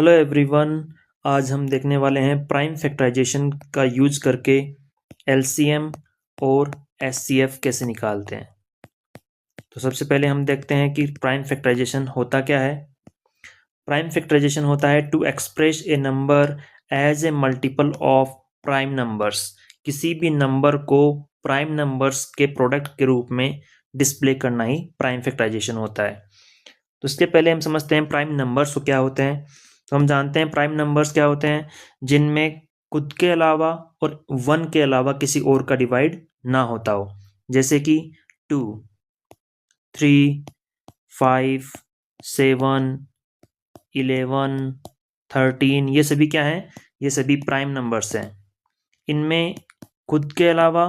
Hello everyone. आज हम देखने वाले हैं प्राइम फैक्टराइजेशन का यूज करके एलसीएम और एचसीएफ कैसे निकालते हैं। तो सबसे पहले हम देखते हैं कि प्राइम फैक्टराइजेशन होता क्या है। प्राइम फैक्टराइजेशन होता है to express a number as a multiple of prime numbers. किसी भी नंबर को प्राइम नंबर्स के प्रोडक्ट के रूप में डिस्प्ले करना ही प्राइम फैक्टराइजेशन होता है। तो इसके पहले हम समझते हैं प्राइम नंबर्स तो क्या होते हैं। तो हम जानते हैं प्राइम नंबर्स क्या होते हैं, जिनमें खुद के अलावा और 1 के अलावा किसी और का डिवाइड ना होता हो। जैसे कि 2, 3, 5, 7, 11, 13, ये सभी क्या हैं, ये सभी प्राइम नंबर्स हैं। इनमें खुद के अलावा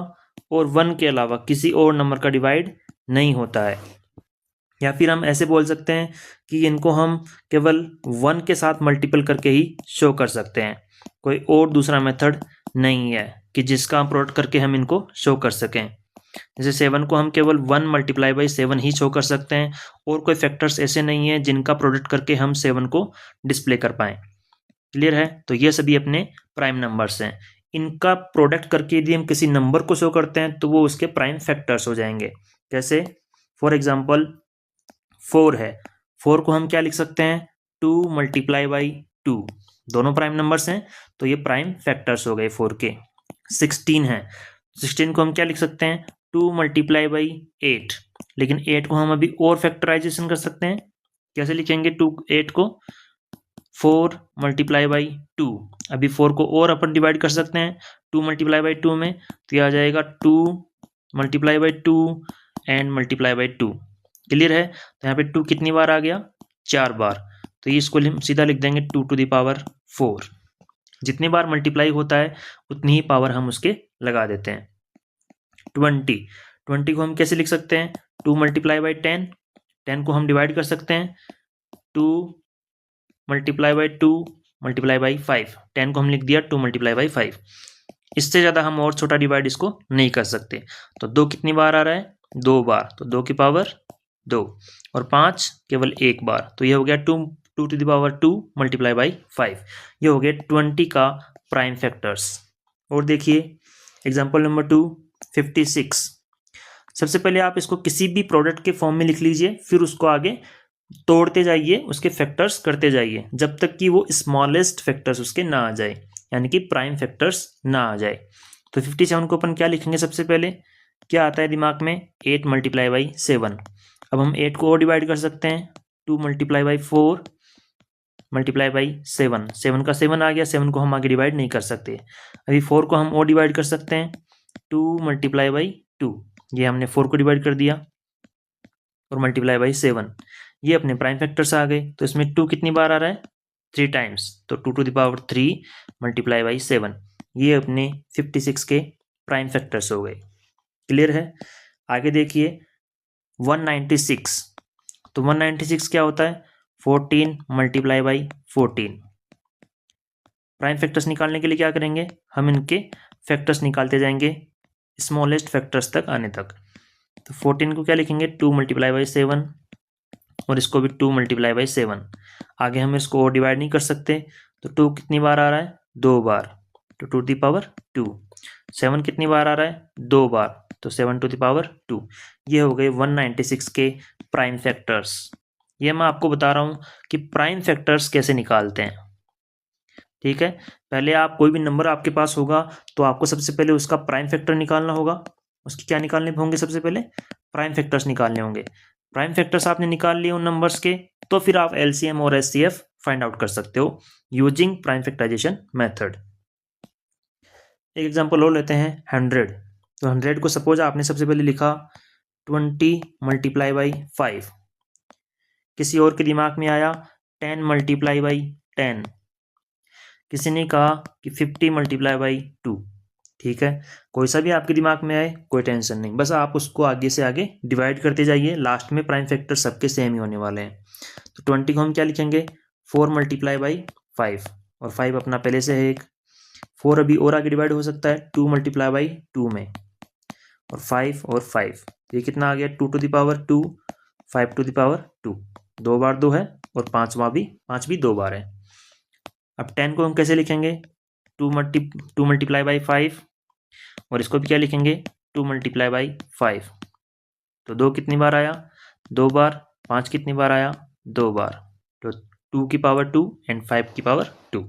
और 1 के अलावा किसी और नंबर का डिवाइड नहीं होता है। या फिर हम ऐसे बोल सकते हैं कि इनको हम केवल 1 के साथ मल्टीपल करके ही शो कर सकते हैं। कोई और दूसरा मेथड नहीं है कि जिसका हम प्रोडक्ट करके हम इनको शो कर सकें। जैसे 7 को हम केवल 1 मल्टीप्लाई बाई 7 ही शो कर सकते हैं, और कोई फैक्टर्स ऐसे नहीं है जिनका प्रोडक्ट करके हम 7 को डिस्प्ले कर पाएँ। क्लियर है? तो ये सभी अपने प्राइम नंबर्स हैं। इनका प्रोडक्ट करके यदि हम किसी नंबर को शो करते हैं तो वो उसके प्राइम फैक्टर्स हो जाएंगे। जैसे फॉर एग्जाम्पल 4 है, 4 को हम क्या लिख सकते हैं, 2 मल्टीप्लाई बाई 2, दोनों प्राइम नंबर्स हैं तो ये प्राइम फैक्टर्स हो गए 4 के। 16 है, 16 को हम क्या लिख सकते हैं, 2 मल्टीप्लाई बाई 8, लेकिन 8 को हम अभी और फैक्टराइजेशन कर सकते हैं। कैसे लिखेंगे 8 को, 4 मल्टीप्लाई बाई 2, अभी 4 को और अपन डिवाइड कर सकते हैं 2 मल्टीप्लाई बाई 2 में, तो ये आ जाएगा 2 multiply by 2 and multiply by 2। Clear है? तो यहाँ पे 2 कितनी बार आ गया, 4 बार, तो ये इसको हम सीधा लिख देंगे 2 टू द पावर 4। जितनी बार मल्टीप्लाई होता है उतनी ही पावर हम उसके लगा देते हैं। 20 को हम कैसे लिख सकते हैं, 2 मल्टीप्लाई बाई 10, 10 को हम डिवाइड कर सकते हैं 2 मल्टीप्लाई बाई 2 मल्टीप्लाई बाई 5, 10 को हम लिख दिया 2 मल्टीप्लाई बाई 5। इससे ज़्यादा हम और छोटा डिवाइड इसको नहीं कर सकते। तो 2 कितनी बार आ रहा है, 2 बार, तो 2 की पावर 2, और 5 केवल 1 बार, तो ये हो गया 2 to the power 2 multiply by 5। ये हो गया 20 का प्राइम फैक्टर्स। और देखिए एग्जाम्पल नंबर 2, 56। सबसे पहले आप इसको किसी भी प्रोडक्ट के फॉर्म में लिख लीजिए, फिर उसको आगे तोड़ते जाइए, उसके फैक्टर्स करते जाइए जब तक कि वो स्मॉलेस्ट फैक्टर्स उसके ना आ जाए, यानी कि प्राइम फैक्टर्स ना आ जाए। तो 57 को अपन क्या लिखेंगे, सबसे पहले क्या आता है दिमाग में, 8 मल्टीप्लाई बाई 7। अब हम 8 को और डिवाइड कर सकते हैं, 2 मल्टीप्लाई बाई 4 मल्टीप्लाई बाई 7, 7 का 7 आ गया, 7 को हम आगे डिवाइड नहीं कर सकते। अभी 4 को हम और डिवाइड कर सकते हैं, 2 मल्टीप्लाई बाई 2, ये हमने 4 को डिवाइड कर दिया, और मल्टीप्लाई बाई 7, ये अपने प्राइम फैक्टर्स आ गए। तो इसमें 2 कितनी बार आ रहा है, 3 टाइम्स, तो 2 to the power 3 multiply by 7, ये अपने 56 के प्राइम फैक्टर्स हो गए। क्लियर है? आगे देखिए 196। तो 196 क्या होता है, 14 मल्टीप्लाई बाई 14। प्राइम फैक्टर्स निकालने के लिए क्या करेंगे, हम इनके फैक्टर्स निकालते जाएंगे स्मॉलेस्ट फैक्टर्स तक आने तक। तो 14 को क्या लिखेंगे, 2 मल्टीप्लाई बाई 7, और इसको भी 2 मल्टीप्लाई बाई 7। आगे हम इसको और डिवाइड नहीं कर सकते, तो 2 कितनी बार आ रहा है, 2 बार, तो 2 टू द पावर 2। 7 कितनी बार आ रहा है, 2 बार, तो 7 टू द पावर 2। ये हो गए 196 के प्राइम फैक्टर्स। ये मैं आपको बता रहा हूँ कि प्राइम फैक्टर्स कैसे निकालते हैं। ठीक है, पहले आप कोई भी नंबर आपके पास होगा तो आपको सबसे पहले उसका प्राइम फैक्टर निकालना होगा। उसकी क्या निकालने होंगे, सबसे पहले प्राइम फैक्टर्स निकालने होंगे। प्राइम फैक्टर्स आपने निकाल लिए उन नंबर्स के, तो फिर आप एलसीएम और एचसीएफ फाइंड आउट कर सकते हो यूजिंग प्राइम फैक्टराइजेशन मेथड। एक एग्जांपल और लेते हैं 100। तो 100 को सपोज आपने सबसे पहले लिखा 20 मल्टीप्लाई बाई 5। किसी और के दिमाग में आया 10 मल्टीप्लाई बाई 10। किसी ने कहा कि 50 मल्टीप्लाई बाई 2। ठीक है, कोई सा भी आपके दिमाग में आए कोई टेंशन नहीं, बस आप उसको आगे से आगे डिवाइड करते जाइए, लास्ट में प्राइम फैक्टर सबके सेम ही होने वाले हैं। तो 20 को हम क्या लिखेंगे, 4 मल्टीप्लाई बाई 5, और 5 अपना पहले से है एक, 4 अभी और आगे डिवाइड हो सकता है 2 मल्टीप्लाई बाई 2 में, और 5 और 5, ये कितना आ गया 2 to the power 2, 5 to the power 2, 2 बार 2 है, और 5 भी 2 बार है। अब 10 को हम कैसे लिखेंगे, 2 मल्टीप्लाई बाई 5, और इसको भी क्या लिखेंगे, 2 मल्टीप्लाई बाई 5। तो 2 कितनी बार आया, 2 बार। 5 कितनी बार आया, 2 बार। तो 2 की पावर 2 एंड 5 की पावर 2।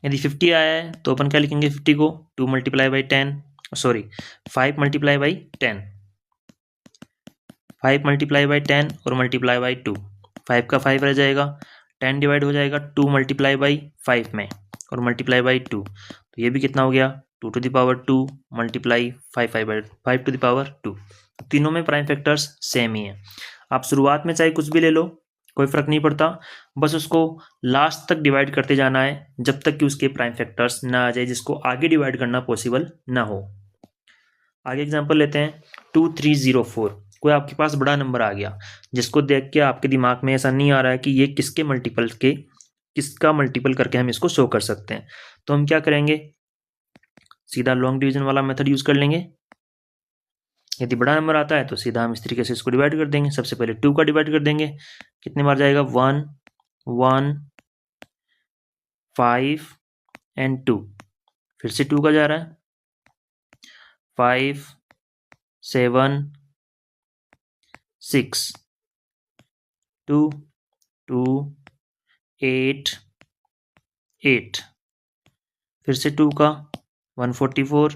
यदि 50 आया है तो अपन क्या लिखेंगे 50 को, 2 multiply by 10, sorry 5 multiply by 10, 5 multiply by 10 और मल्टीप्लाई बाई 2, 5 का 5 रह जाएगा, 10 डिवाइड हो जाएगा 2 मल्टीप्लाई बाई 5 में और मल्टीप्लाई बाई 2, तो ये भी कितना हो गया 2 to the power 2 multiply 5 to the power 2। तीनों में प्राइम फैक्टर्स सेम ही है। आप शुरुआत में चाहे कुछ भी ले लो, कोई फर्क नहीं पड़ता, बस उसको लास्ट तक डिवाइड करते जाना है जब तक कि उसके प्राइम फैक्टर्स ना आ जाए जिसको आगे डिवाइड करना पॉसिबल ना हो। आगे एग्जांपल लेते हैं 2304। कोई आपके पास बड़ा नंबर आ गया जिसको देख के आपके दिमाग में ऐसा नहीं आ रहा है कि ये किसका मल्टीपल करके हम इसको शो कर सकते हैं, तो हम क्या करेंगे, सीधा लॉन्ग डिवीजन वाला मेथड यूज कर लेंगे। यदि बड़ा नंबर आता है तो सीधा हम इस तरीके से इसको डिवाइड कर देंगे। सबसे पहले 2 का डिवाइड कर देंगे, कितने बार जाएगा 1 1 5 एंड 2, फिर से 2 का जा रहा है 5 7 6 2 2 8 8, फिर से 2 का 144,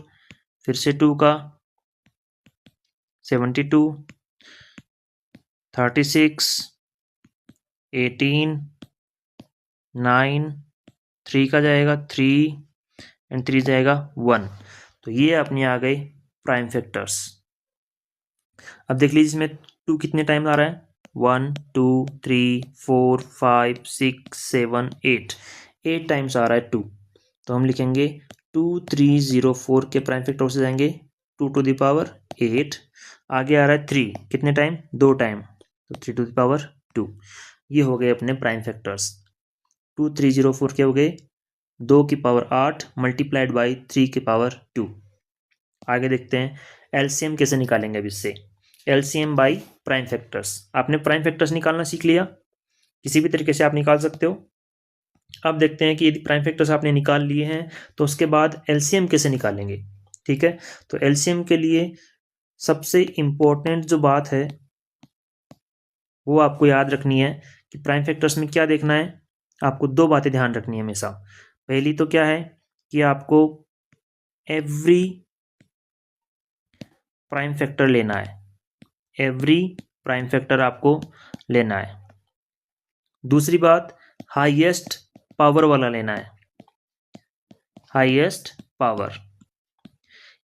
फिर से 2 का 72 36 18 9, 3 का जाएगा 3 एंड 3 जाएगा 1। तो ये अपने आ गए प्राइम फैक्टर्स। अब देख लीजिए इसमें 2 कितने टाइम आ रहा है, 1 2 3 4 5 6 7 8 टाइम्स आ रहा है 2। तो हम लिखेंगे 2304 के प्राइम फैक्टर से जाएंगे 2 टू द पावर 8। आगे आ रहा है 3, कितने टाइम, 2 टाइम, तो 3 टू द पावर 2। ये हो गए अपने प्राइम फैक्टर्स। 2304 के हो गए 2 की पावर 8 मल्टीप्लाइड बाई 3 की पावर 2। आगे देखते हैं एलसीएम कैसे निकालेंगे। अब इससे एलसीएम बाई प्राइम फैक्टर्स, आपने प्राइम फैक्टर्स निकालना सीख लिया, किसी भी तरीके से आप निकाल सकते हो। अब देखते हैं कि यदि प्राइम फैक्टर्स आपने निकाल लिए हैं तो उसके बाद एलसीएम कैसे निकालेंगे। ठीक है, तो एलसीएम के लिए सबसे इंपॉर्टेंट जो बात है वो आपको याद रखनी है कि प्राइम फैक्टर्स में क्या देखना है, आपको 2 बातें ध्यान रखनी है हमेशा। पहली तो क्या है कि आपको एवरी प्राइम फैक्टर लेना है, एवरी प्राइम फैक्टर आपको लेना है। दूसरी बात हाईएस्ट पावर वाला लेना है, हाईएस्ट पावर।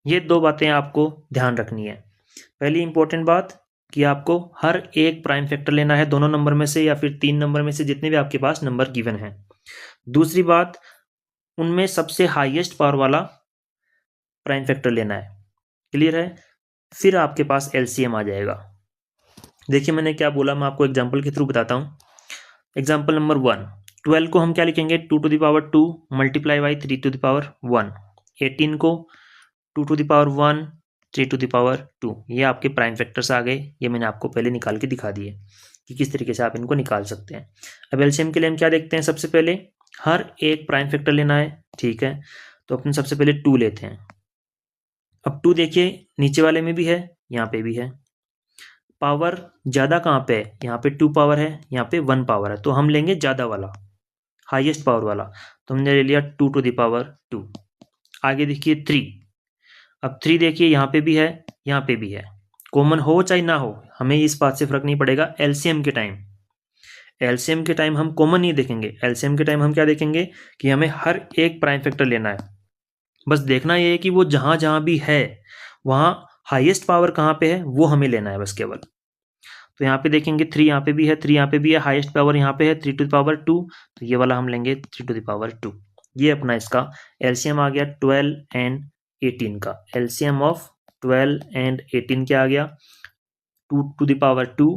ये 2 बातें आपको ध्यान रखनी है। पहली इंपॉर्टेंट बात कि आपको हर एक प्राइम फैक्टर लेना है दोनों नंबर में से या फिर 3 नंबर में से जितने भी आपके पास नंबर गिवन हैं। दूसरी बात उनमें सबसे हाईएस्ट पावर वाला प्राइम फैक्टर लेना है। क्लियर है, फिर आपके पास एलसीएम आ जाएगा। देखिए मैंने क्या बोला, मैं आपको एग्जांपल के थ्रू बताता हूँ। एग्जांपल नंबर 1, 12 को हम क्या लिखेंगे 2 to the power 2 multiply by 3 to the power 1। 18 को 2 to the power 1 3 to the power 2। ये आपके प्राइम फैक्टर्स आ गए, ये मैंने आपको पहले निकाल के दिखा दिए कि किस तरीके से आप इनको निकाल सकते हैं। अब एलसीएम के लिए हम क्या देखते हैं, सबसे पहले हर एक प्राइम फैक्टर लेना है। ठीक है, तो अपन सबसे पहले 2 लेते हैं। अब 2 देखिए नीचे वाले में भी है, यहाँ पे भी है। पावर ज़्यादा कहाँ पे है, यहाँ पे 2 पावर है, यहाँ पे 1 पावर है, तो हम लेंगे ज़्यादा वाला, हाईएस्ट पावर वाला। तो हमने ले लिया 2 टू द पावर 2। आगे देखिए 3। अब 3 देखिए यहाँ पे भी है, यहाँ पे भी है। कॉमन हो चाहे ना हो हमें इस बात से फर्क नहीं पड़ेगा। एलसीएम के टाइम, एलसीएम के टाइम हम कॉमन नहीं देखेंगे, एलसीएम के टाइम हम क्या देखेंगे कि हमें हर एक प्राइम फैक्टर लेना है। बस देखना ये है कि वो जहाँ जहाँ भी है वहाँ हाईएस्ट पावर कहाँ पे है वो हमें लेना है बस केवल। तो यहाँ पे देखेंगे 3 यहाँ पे भी है, 3 यहाँ पे भी है, हाईएस्ट पावर यहाँ पे है 3 टू द पावर 2, तो ये वाला हम लेंगे 3 टू द पावर 2। ये अपना इसका एलसीएम आ गया 12 एंड 18 का। एलसीएम ऑफ 12 एंड 18 क्या आ गया 2 to the power 2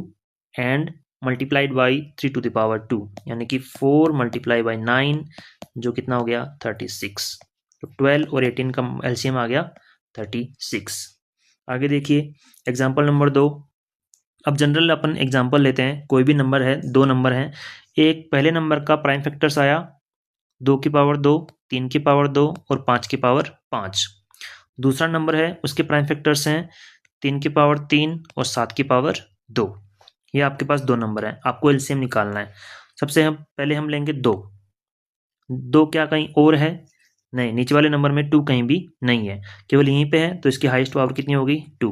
and multiplied by 3 to the power 2, यानी कि 4 मल्टीप्लाई बाई 9 जो कितना हो गया 36। तो 12 और 18 का एलसीएम आ गया 36। आगे देखिए एग्जाम्पल नंबर 2। अब जनरल अपन एग्जाम्पल लेते हैं, कोई भी नंबर है, 2 नंबर हैं, एक पहले नंबर का प्राइम फैक्टर्स आया 2 की पावर 2, 3 की पावर 2 और 5 की पावर 5। दूसरा नंबर है उसके प्राइम फैक्टर्स हैं 3 की पावर 3 और 7 की पावर 2। ये आपके पास दो नंबर हैं, आपको एलसीएम निकालना है। सबसे पहले हम लेंगे 2। 2 क्या कहीं और है? नहीं, नीचे वाले नंबर में 2 कहीं भी नहीं है, केवल यहीं पे है, तो इसकी हाईएस्ट पावर कितनी होगी? 2।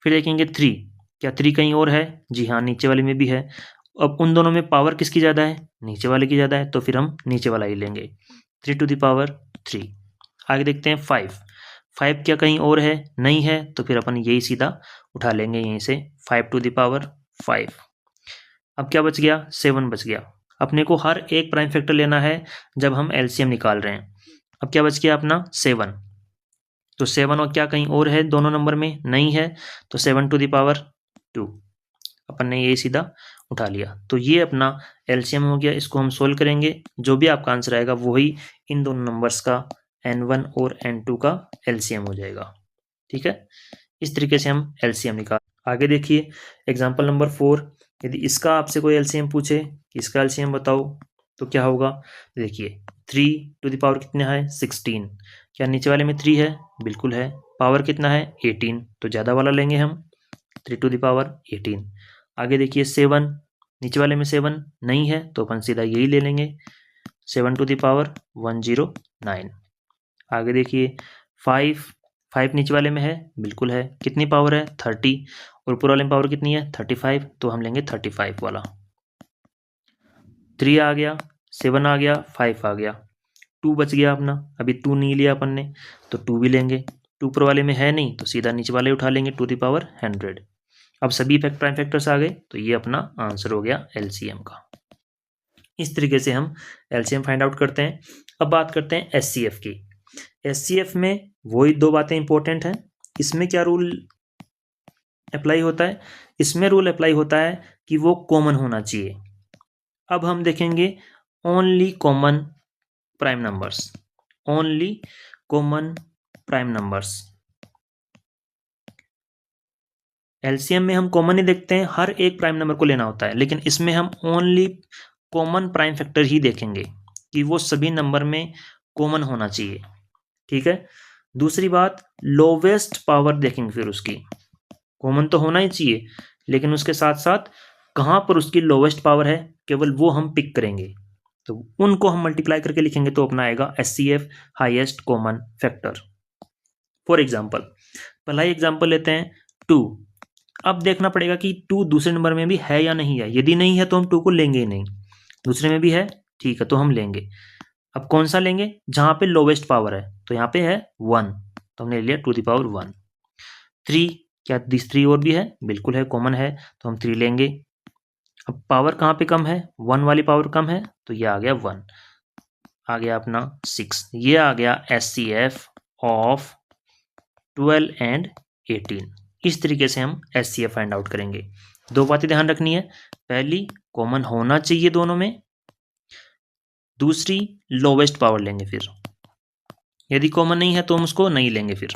फिर देखेंगे 3, क्या 3 कहीं और है? जी हाँ, नीचे वाले में भी है। अब उन दोनों में पावर किसकी ज़्यादा है? नीचे वाले की ज़्यादा है, तो फिर हम नीचे वाला ही लेंगे, 3 टू द पावर 3। आगे देखते हैं 5। 5 क्या कहीं और है? नहीं है, तो फिर अपन यही सीधा उठा लेंगे यहीं से, 5 टू द पावर 5। अब क्या बच गया? 7 बच गया। अपने को हर एक प्राइम फैक्टर लेना है जब हम एलसीएम निकाल रहे हैं। अब क्या बच गया अपना? 7। तो 7 और क्या कहीं और है दोनों नंबर में? नहीं है, तो 7 टू द पावर 2 अपन ने ये सीधा उठा लिया। तो ये अपना एलसीएम हो गया। इसको हम सोल्व करेंगे, जो भी आपका आंसर आएगा वही इन दोनों नंबर्स का n1 और n2 का एलसीएम हो जाएगा। ठीक है, इस तरीके से हम एलसीएम निकाल। आगे देखिए एग्जाम्पल नंबर 4। यदि इसका आपसे कोई एलसीएम पूछे कि इसका एलसीएम बताओ, तो क्या होगा? देखिए 3 टू द पावर कितना है? 16। क्या नीचे वाले में 3 है? बिल्कुल है। पावर कितना है? 18, तो ज़्यादा वाला लेंगे हम, 3 टू द पावर 18। आगे देखिए 7, नीचे वाले में 7 नहीं है, तो अपन सीधा यही ले लेंगे, 7 टू द पावर 109। आगे देखिए 5, 5 नीचे वाले में है? बिल्कुल है। कितनी पावर है? 30, और ऊपर वाले में पावर कितनी है? 35, तो हम लेंगे 35 वाला। 3 आ गया, 7 आ गया, 5 आ गया, 2 बच गया अपना। अभी 2 नहीं लिया अपन ने, तो 2 भी लेंगे। 2 ऊपर वाले में है नहीं, तो सीधा नीचे वाले उठा लेंगे, टू द पावर 100। अब सभी प्राइम फैक्टर्स आ गए, तो ये अपना आंसर हो गया एलसीएम का। इस तरीके से हम एलसीएम फाइंड आउट करते हैं। अब बात करते हैं एचसीएफ की। एचसीएफ में वही दो बातें इंपॉर्टेंट हैं। इसमें क्या रूल अप्लाई होता है? इसमें रूल अप्लाई होता है कि वो कॉमन होना चाहिए। अब हम देखेंगे only common prime numbers, only common prime numbers. LCM में हम कॉमन ही देखते हैं, हर एक प्राइम नंबर को लेना होता है, लेकिन इसमें हम ओनली कॉमन प्राइम फैक्टर ही देखेंगे कि वो सभी नंबर में कॉमन होना चाहिए। ठीक है। दूसरी बात, लोवेस्ट पावर देखेंगे फिर उसकी। कॉमन तो होना ही चाहिए, लेकिन उसके साथ साथ कहाँ पर उसकी लोवेस्ट पावर है, केवल वो हम पिक करेंगे, तो उनको हम मल्टीप्लाई करके लिखेंगे, तो अपना आएगा HCF, highest common factor. For example, पहला ही एग्जाम्पल लेते हैं 2। अब देखना पड़ेगा कि 2 दूसरे नंबर में भी है या नहीं है। यदि नहीं है तो हम 2 को लेंगे ही नहीं। दूसरे में भी है, ठीक है, तो हम लेंगे। अब कौन सा लेंगे? जहां पे लोवेस्ट पावर है, तो यहाँ पे है 1, तो हमने लिया टू द पावर 1। 3, क्या 3 और भी है? बिल्कुल है, कॉमन है, तो हम 3 लेंगे। अब पावर कहाँ पे कम है? 1 वाली पावर कम है, तो ये आ गया 1। आ गया अपना 6। ये आ गया एचसीएफ ऑफ 12 एंड 18। इस तरीके से हम एचसीएफ फाइंड आउट करेंगे। दो बातें ध्यान रखनी है, पहली कॉमन होना चाहिए दोनों में, दूसरी लोवेस्ट पावर लेंगे। फिर यदि कॉमन नहीं है तो हम उसको नहीं लेंगे फिर,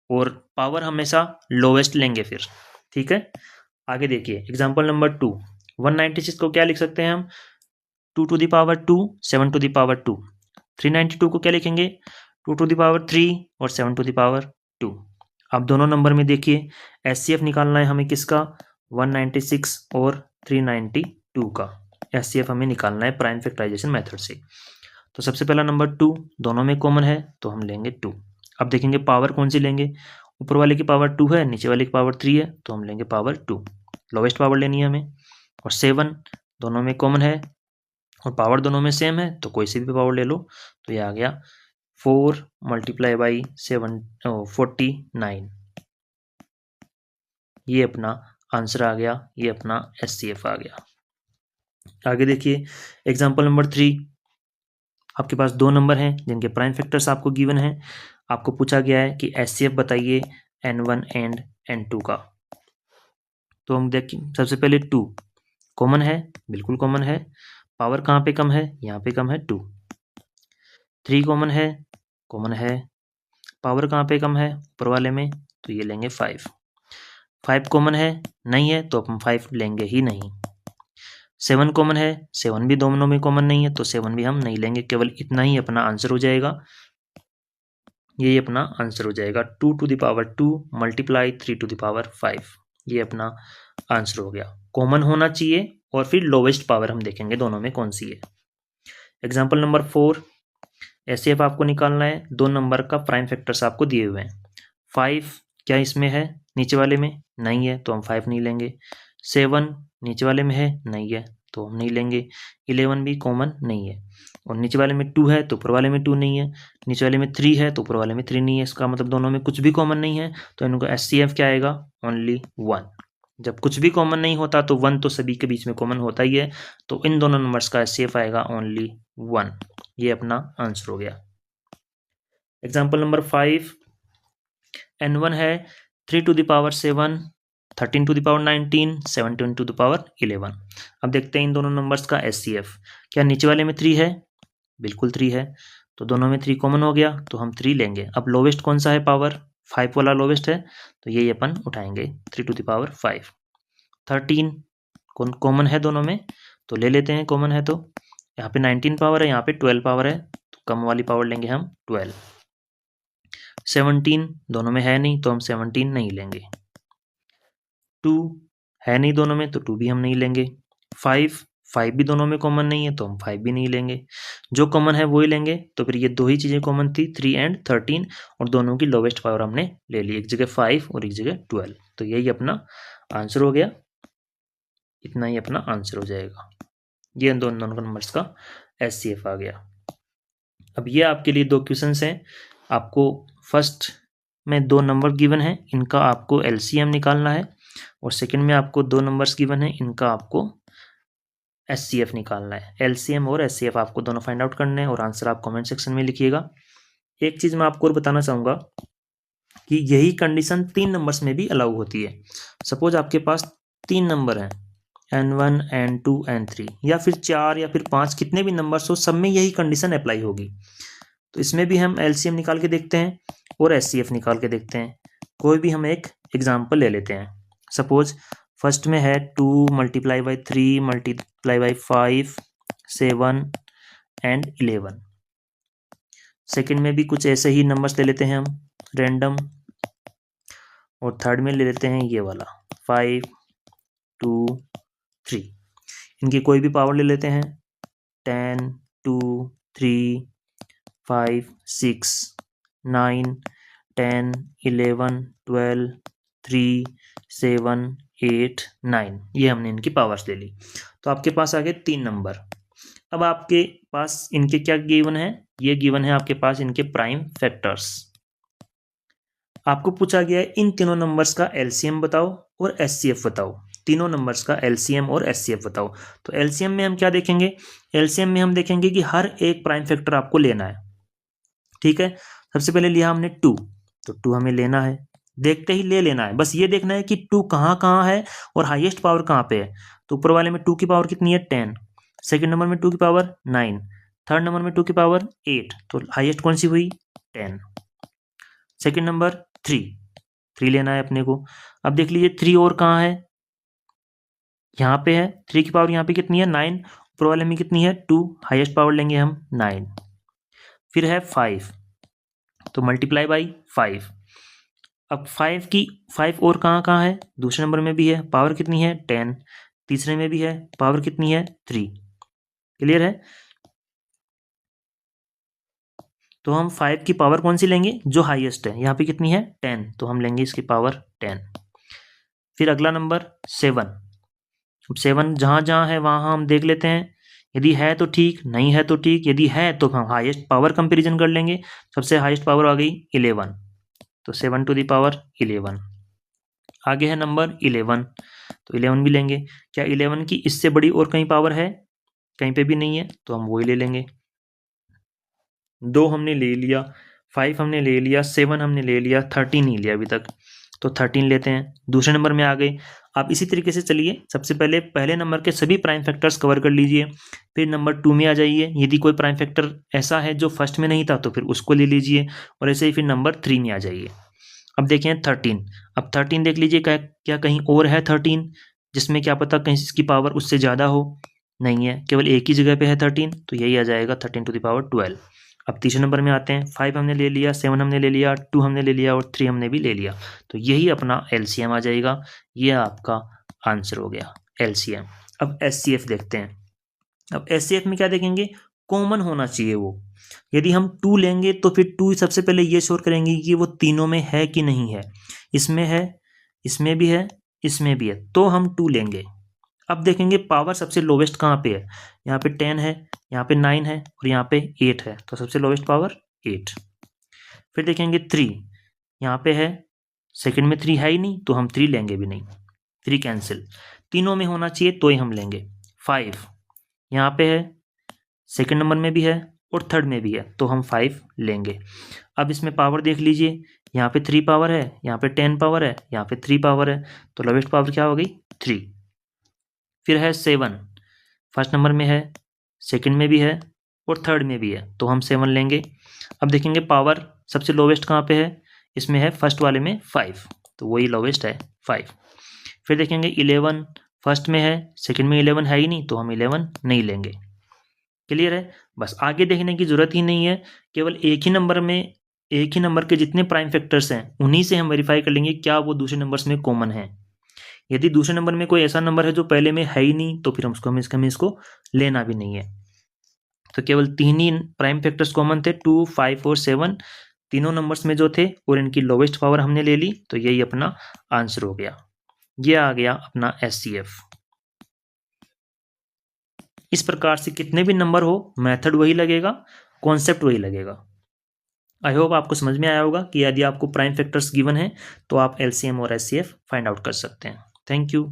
और पावर हमेशा लोवेस्ट लेंगे फिर। ठीक है। आगे देखिए एग्जांपल नंबर 2। 196 को क्या लिख सकते हैं हम? 2 to the power 2, 7 to the power 2। 392 को क्या लिखेंगे? 2 टू द पावर 3 और 7 टू द पावर 2। अब दोनों नंबर में देखिए एचसीएफ निकालना है हमें किसका? 196 और 392 का एचसीएफ हमें निकालना है प्राइम फैक्टराइजेशन मेथड से। तो सबसे पहला नंबर 2 दोनों में कॉमन है, तो हम लेंगे 2। अब देखेंगे पावर कौन सी लेंगे। ऊपर वाले की पावर 2 है, नीचे वाले की पावर 3 है, तो हम लेंगे पावर 2। लोवेस्ट पावर लेनी है हमें। और 7 दोनों में कॉमन है और पावर दोनों में सेम है, तो कोई सी भी पावर ले लो। तो ये आ गया 4 मल्टीप्लाई बाई 7 49। ये अपना आंसर आ गया, ये अपना एचसीएफ आ गया। आगे देखिए एग्जाम्पल नंबर 3। आपके पास दो नंबर हैं जिनके प्राइम फैक्टर्स आपको गिवन है। आपको पूछा गया है कि एचसीएफ बताइए n1 एंड n2 का। तो हम देखिए सबसे पहले 2 कॉमन है, बिल्कुल कॉमन है। पावर कहाँ पे कम है? यहाँ पे कम है 2। 3 कॉमन है। पावर कहाँ पे कम है? ऊपर वाले में, तो ये लेंगे 5। 5 कॉमन है, नहीं है, तो हम 5 लेंगे ही नहीं। 7 कॉमन है, 7 भी दोनों में कॉमन नहीं है, तो 7 भी हम नहीं लेंगे, केवल इतना ही अपना आंसर हो जाएगा। यही अपना आंसर हो जाएगा 2 to the power 2 multiply 3 to the power 5। ये अपना आंसर हो गया। कॉमन होना चाहिए और फिर लोवेस्ट पावर हम देखेंगे दोनों में कौन सी है। एग्जाम्पल नंबर 4, एचसीएफ आपको निकालना है। 2 नंबर का प्राइम फैक्टर्स आपको दिए हुए हैं। 5 क्या इसमें है, नीचे वाले में नहीं है, तो हम 5 नहीं लेंगे। 7 नीचे वाले में है, नहीं है, तो हम नहीं लेंगे। 11 भी कॉमन नहीं है, और नीचे वाले में 2 है तो ऊपर वाले में 2 नहीं है, नीचे वाले में 3 है तो ऊपर वाले में 3 नहीं है। इसका मतलब दोनों में कुछ भी कॉमन नहीं है, तो इनका एचसीएफ क्या आएगा, ओनली 1। जब कुछ भी कॉमन नहीं होता तो 1 तो सभी के बीच में कॉमन होता ही है, तो इन दोनों नंबर्स का एचसीएफ आएगा ओनली 1। ये अपना आंसर हो गया। एग्जाम्पल नंबर 5, n1 है 3 to the power 7, 13 to the power 19, 17 to the power 11। अब देखते हैं इन दोनों नंबर्स का एचसीएफ। क्या नीचे वाले में 3 है, बिल्कुल 3 है, तो दोनों में 3 कॉमन हो गया, तो हम 3 लेंगे। अब लोवेस्ट कौन सा है, पावर 5 वाला लोवेस्ट है, तो यही अपन उठाएंगे 3 to the power 5। 13 कॉमन है दोनों में, तो ले लेते हैं, कॉमन है तो। यहाँ पे 19 पावर है, यहाँ पे 12 पावर है, तो कम वाली पावर लेंगे हम 12। 17 दोनों में है नहीं, तो हम 17 नहीं लेंगे। 2 है नहीं दोनों में, तो 2 भी हम नहीं लेंगे। 5 भी दोनों में कॉमन नहीं है, तो हम 5 भी नहीं लेंगे। जो कॉमन है वो ही लेंगे, तो फिर ये दो ही चीज़ें कॉमन थी, 3 एंड 13, और दोनों की लोवेस्ट पावर हमने ले ली, एक जगह 5 और एक जगह 12। तो यही अपना आंसर हो गया, इतना ही अपना आंसर हो जाएगा। ये दोनों नंबर्स का एचसीएफ आ गया। अब ये आपके लिए 2 क्वेश्चंस हैं। आपको फर्स्ट में 2 नंबर गिवन है, इनका आपको एलसीएम निकालना है, और सेकंड में आपको 2 नंबर्स गिवन है, इनका आपको एचसीएफ निकालना है। एलसीएम और एचसीएफ आपको दोनों फाइंड आउट करने हैं, और आंसर आप कमेंट सेक्शन में लिखिएगा। एक चीज़ मैं आपको और बताना चाहूँगा कि यही कंडीशन 3 नंबर्स में भी अलाउ होती है। सपोज आपके पास 3 नंबर हैं, n1, n2, n3, या फिर 4 या फिर 5, कितने भी नंबर्स हो, सब में यही कंडीशन अप्लाई होगी। तो इसमें भी हम एलसीएम निकाल के देखते हैं और एचसीएफ निकाल के देखते हैं। कोई भी हम एक एग्जाम्पल ले लेते हैं। सपोज फर्स्ट में है 2 multiply by 3 multiply by 5, 7 and 11। Second में भी कुछ ऐसे ही नंबर्स ले लेते हैं हम रैंडम, और थर्ड में ले लेते हैं ये वाला 5, 2, 3। इनकी कोई भी पावर ले लेते हैं, 10, 2, 3, 5, 6, 9, 10, 11, 12, 3, 7, 8, 9। ये हमने इनकी पावर्स ले ली, तो आपके पास आ गए 3 नंबर। अब आपके पास इनके क्या गिवन है, ये गिवन है आपके पास इनके प्राइम फैक्टर्स। आपको पूछा गया है इन तीनों नंबर्स का एलसीएम बताओ और एचसीएफ बताओ। तीनों नंबर्स का एलसीएम और एचसीएफ बताओ। तो एलसीएम में हम क्या देखेंगे, एलसीएम में हम देखेंगे कि हर एक प्राइम फैक्टर आपको लेना है। ठीक है, सबसे पहले लिया हमने 2, तो 2 हमें लेना है, देखते ही ले लेना है। बस ये देखना है कि 2 कहाँ कहाँ है और हाईएस्ट पावर कहाँ पे है। तो ऊपर वाले में 2 की पावर कितनी है, 10। सेकेंड नंबर में 2 की पावर 9। थर्ड नंबर में 2 की पावर 8, तो हाईएस्ट कौन सी हुई, 10। सेकेंड नंबर 3 लेना है अपने को। अब देख लीजिए 3 और कहाँ है, यहाँ पे है। 3 की पावर यहाँ पे कितनी है, 9। ऊपर वाले में कितनी है, 2। हाईएस्ट पावर लेंगे हम 9। फिर है 5, तो मल्टीप्लाई बाई 5। अब 5 और कहाँ कहाँ है, दूसरे नंबर में भी है, पावर कितनी है, 10। तीसरे में भी है, पावर कितनी है, 3। क्लियर है। तो हम 5 की पावर कौन सी लेंगे, जो हाईएस्ट है, यहाँ पे कितनी है, 10, तो हम लेंगे इसकी पावर 10। फिर अगला नंबर 7। अब 7 जहाँ जहाँ है वहाँ हम देख लेते हैं, यदि है तो ठीक, नहीं है तो ठीक। यदि है तो हम हाईएस्ट पावर कंपैरिजन कर लेंगे। सबसे हाईएस्ट पावर आ गई 11, तो 7 टू द पावर 11। आगे है नंबर 11, तो 11 भी लेंगे। क्या 11 की इससे बड़ी और कहीं पावर है, कहीं पे भी नहीं है, तो हम वही ले लेंगे। 2 हमने ले लिया, 5 हमने ले लिया, 7 हमने ले लिया, 13 नहीं लिया अभी तक, तो 13 लेते हैं। दूसरे नंबर में आ गए। आप इसी तरीके से चलिए, सबसे पहले पहले नंबर के सभी प्राइम फैक्टर्स कवर कर लीजिए, फिर नंबर 2 में आ जाइए। यदि कोई प्राइम फैक्टर ऐसा है जो फर्स्ट में नहीं था तो फिर उसको ले लीजिए, और ऐसे ही फिर नंबर 3 में आ जाइए। अब देखें 13। अब 13 देख लीजिए क्या कहीं और है 13, जिसमें क्या पता कहीं इसकी पावर उससे ज़्यादा हो। नहीं है, केवल एक ही जगह पे है 13, तो यही आ जाएगा 13 टू द पावर 12। अब तीसरे नंबर में आते हैं, 5 हमने ले लिया, 7 हमने ले लिया, 2 हमने ले लिया और 3 हमने भी ले लिया, तो यही अपना एलसीएम आ जाएगा। ये आपका आंसर हो गया एलसीएम। अब एचसीएफ देखते हैं। अब एचसीएफ में क्या देखेंगे, कॉमन होना चाहिए वो। यदि हम 2 लेंगे तो फिर 2 सबसे पहले ये श्योर करेंगे कि वो तीनों में है कि नहीं है। इसमें है, इसमें भी है, इसमें भी है, तो हम 2 लेंगे। अब देखेंगे पावर सबसे लोवेस्ट कहाँ पे है, यहाँ पे 10 है, यहाँ पे 9 है और यहाँ पे 8 है, तो सबसे लोवेस्ट पावर 8। फिर देखेंगे 3, यहाँ पे है, सेकंड में 3 है ही नहीं, तो हम 3 लेंगे भी नहीं, 3 कैंसिल। तीनों में होना चाहिए तो ही हम लेंगे। 5 यहाँ पे है, सेकंड नंबर में भी है और थर्ड में भी है, तो हम 5 लेंगे। अब इसमें पावर देख लीजिए, यहाँ पे 3 पावर है, यहाँ पे 10 पावर है, यहाँ पे 3 पावर है, तो लोवेस्ट पावर क्या हो गई, 3। फिर है 7, फर्स्ट नंबर में है, सेकंड में भी है और थर्ड में भी है, तो हम 7 लेंगे। अब देखेंगे पावर सबसे लोवेस्ट कहाँ पे है, इसमें है फर्स्ट वाले में 5, तो वही लोवेस्ट है 5। फिर देखेंगे 11, फर्स्ट में है, सेकंड में 11 है ही नहीं, तो हम 11 नहीं लेंगे। क्लियर है, बस आगे देखने की जरूरत ही नहीं है, केवल एक ही नंबर के जितने प्राइम फैक्टर्स हैं उन्हीं से हम वेरीफाई कर लेंगे क्या वो दूसरे नंबर्स में कॉमन है। यदि दूसरे नंबर में कोई ऐसा नंबर है जो पहले में है ही नहीं, तो फिर हमें इसको लेना भी नहीं है। तो केवल 3 ही प्राइम फैक्टर्स कॉमन थे, 2, 5 और 7 तीनों नंबर्स में जो थे, और इनकी लोवेस्ट पावर हमने ले ली, तो यही अपना आंसर हो गया। ये आ गया अपना एचसीएफ। इस प्रकार से कितने भी नंबर हो, मेथड वही लगेगा, कॉन्सेप्ट वही लगेगा। आई होप आपको समझ में आया होगा कि यदि आपको प्राइम फैक्टर्स गिवन है तो आप एलसीएम और एचसीएफ फाइंड आउट कर सकते हैं। Thank you.